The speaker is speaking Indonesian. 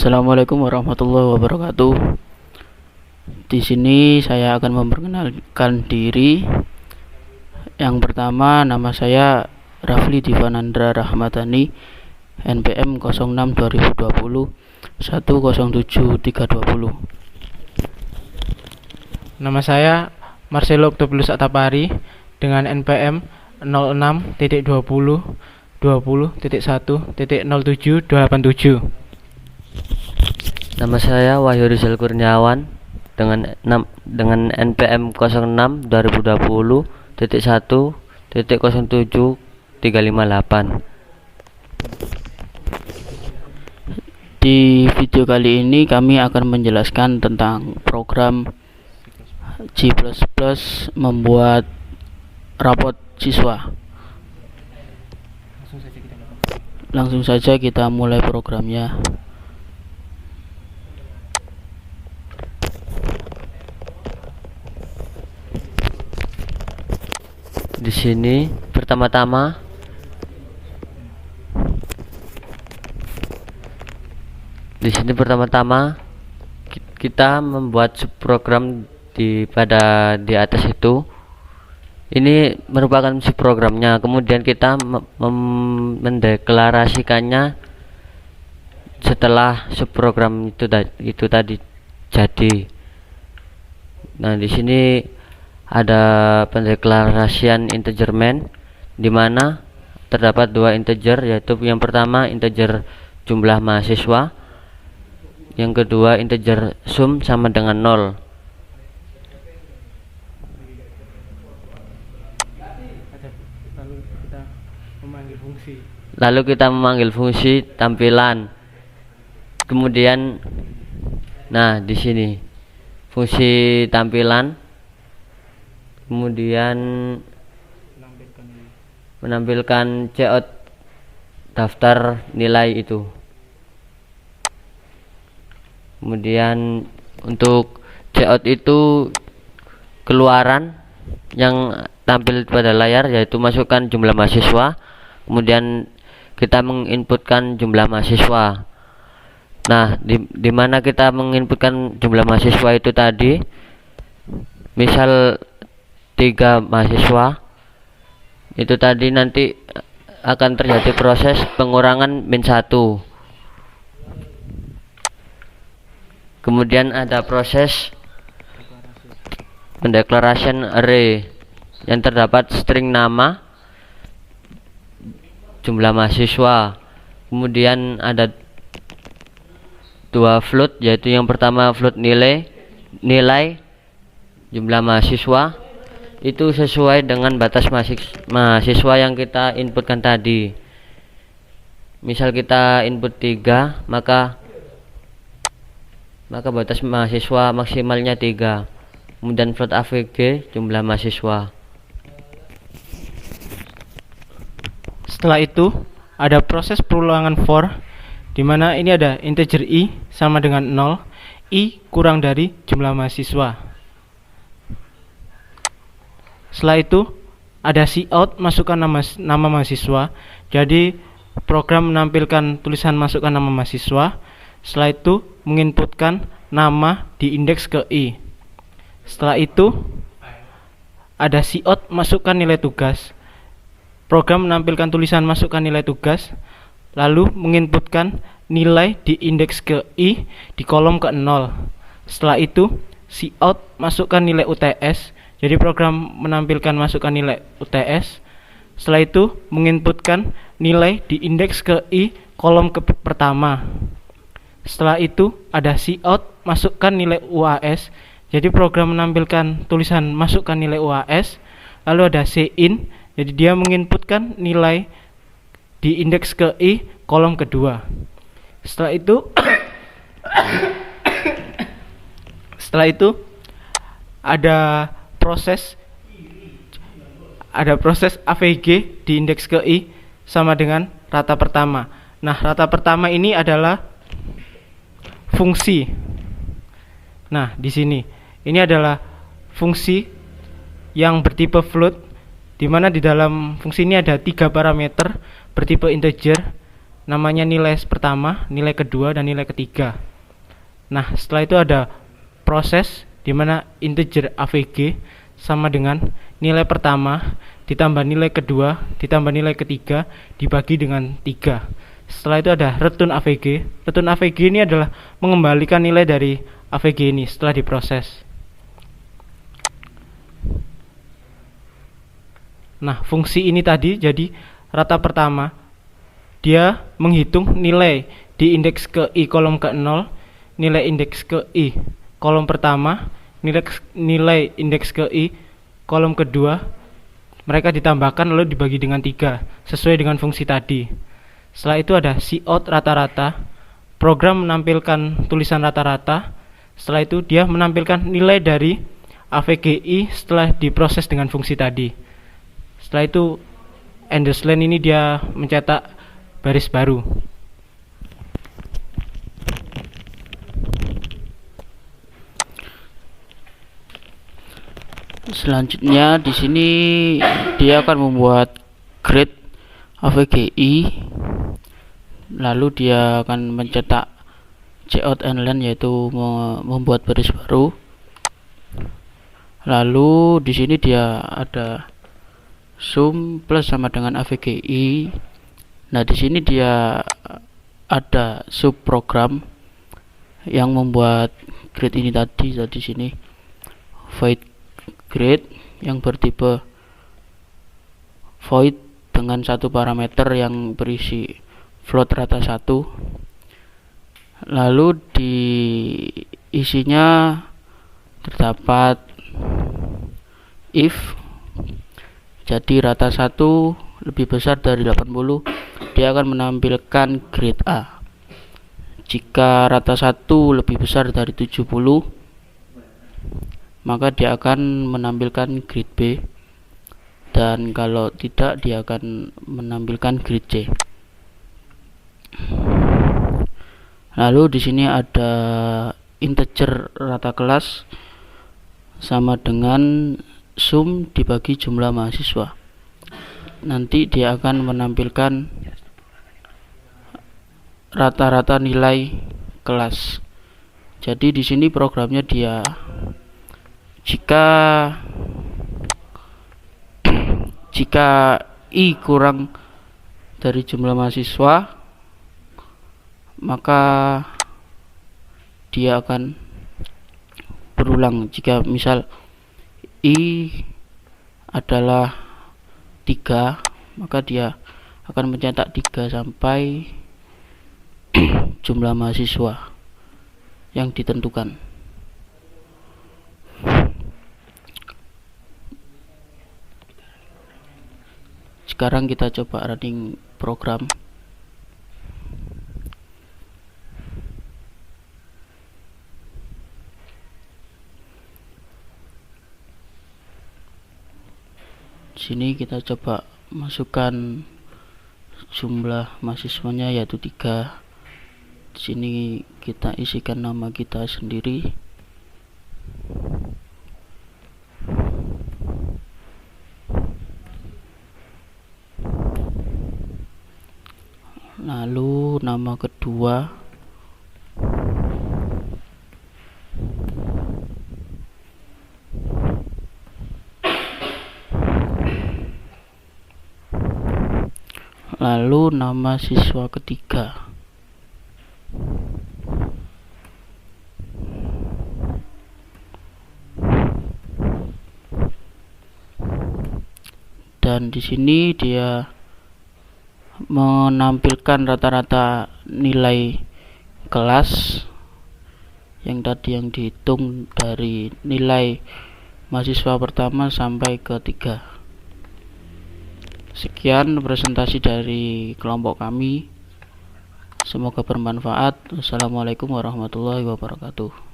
Assalamualaikum warahmatullahi wabarakatuh. Di sini saya akan memperkenalkan diri. Yang pertama, nama saya Rafli Divanandra Rahmatani, NPM 06 2020 107320. Nama saya Marcelo Octopulus Atapari dengan NPM 06.20 20.1.07.87. Nama saya Wahyu Rizal Kurniawan dengan NPM 06 2020.1.07.358. Di video kali ini kami akan menjelaskan tentang program C++ membuat rapot siswa. Langsung saja kita mulai programnya. Di sini pertama-tama kita membuat subprogram di atas itu. Ini merupakan subprogramnya. Kemudian kita mendeklarasikannya setelah subprogram itu tadi jadi. Nah, di sini ada pendeklarasian integer main, di mana terdapat dua integer, yaitu yang pertama integer jumlah mahasiswa, yang kedua integer sum sama dengan 0. Lalu kita memanggil fungsi tampilan. Kemudian, nah di sini fungsi tampilan, kemudian menampilkan cout daftar nilai itu. Kemudian untuk cout itu keluaran yang tampil pada layar, yaitu masukkan jumlah mahasiswa, kemudian kita menginputkan jumlah mahasiswa. Nah, di mana kita menginputkan jumlah mahasiswa itu tadi, misal 3 mahasiswa, itu tadi nanti akan terjadi proses pengurangan -1. Kemudian ada proses pendeklarasian array yang terdapat string nama, jumlah mahasiswa, kemudian ada 2 float, yaitu yang pertama float nilai jumlah mahasiswa itu sesuai dengan batas mahasiswa yang kita inputkan tadi. Misal kita input 3, maka batas mahasiswa maksimalnya 3. Kemudian float avg jumlah mahasiswa. Setelah itu ada proses perulangan for, di mana ini ada integer i sama dengan 0, i kurang dari jumlah mahasiswa. Setelah itu ada cout masukkan nama mahasiswa. Jadi program menampilkan tulisan masukkan nama mahasiswa. Setelah itu menginputkan nama di indeks ke i. Setelah itu ada cout masukkan nilai tugas. Program menampilkan tulisan masukkan nilai tugas, lalu menginputkan nilai di indeks ke i di kolom ke 0. Setelah itu cout masukkan nilai UTS. Jadi program menampilkan masukkan nilai UTS. Setelah itu menginputkan nilai di indeks ke i kolom ke pertama. Setelah itu ada cout masukkan nilai UAS. Jadi program menampilkan tulisan masukkan nilai UAS. Lalu ada cin. Jadi dia menginputkan nilai di indeks ke i kolom kedua. Setelah itu ada proses avg di indeks ke i sama dengan rata pertama. Nah, rata pertama ini adalah fungsi. Nah, di sini ini adalah fungsi yang bertipe float, di mana di dalam fungsi ini ada 3 parameter bertipe integer. namanya nilai pertama, nilai kedua, dan nilai ketiga. Nah, setelah itu ada proses di mana integer AVG sama dengan nilai pertama ditambah nilai kedua ditambah nilai ketiga dibagi dengan 3. Setelah itu ada return AVG. Return AVG ini adalah mengembalikan nilai dari AVG ini setelah diproses. Nah, fungsi ini tadi jadi rata pertama dia menghitung nilai di indeks ke I kolom ke-0, nilai indeks ke I kolom pertama, nilai indeks ke I kolom kedua, mereka ditambahkan lalu dibagi dengan 3 sesuai dengan fungsi tadi. Setelah itu ada cout rata-rata. Program menampilkan tulisan rata-rata. Setelah itu dia menampilkan nilai dari AVGI setelah diproses dengan fungsi tadi. Setelah itu underline ini dia mencetak baris baru. Selanjutnya di sini dia akan membuat grade AVGI, lalu dia akan mencetak cout endline yaitu membuat baris baru. Lalu di sini dia ada sum plus sama dengan AVGI. Nah, di sini dia ada subprogram yang membuat grade ini tadi. Di sini void grade yang bertipe void dengan satu parameter yang berisi float rata 1. Lalu di isinya terdapat if jadi rata 1 lebih besar dari 80, dia akan menampilkan grade A. Jika rata 1 lebih besar dari 70, maka dia akan menampilkan grade B, dan kalau tidak dia akan menampilkan grade C. Lalu di sini ada integer rata kelas sama dengan sum dibagi jumlah mahasiswa. Nanti dia akan menampilkan rata-rata nilai kelas. Jadi di sini programnya dia jika I kurang dari jumlah mahasiswa, maka dia akan berulang. Jika misal I adalah 3, maka dia akan mencetak 3 sampai jumlah mahasiswa yang ditentukan. Sekarang kita coba running program. Sini kita coba masukkan jumlah mahasiswanya yaitu 3. Di sini kita isikan nama kita sendiri. Lalu nama kedua, lalu nama siswa ketiga, dan di sini dia menampilkan rata-rata nilai kelas yang tadi yang dihitung dari nilai mahasiswa pertama sampai ke 3. Sekian presentasi dari kelompok kami. Semoga bermanfaat. Wassalamualaikum warahmatullahi wabarakatuh.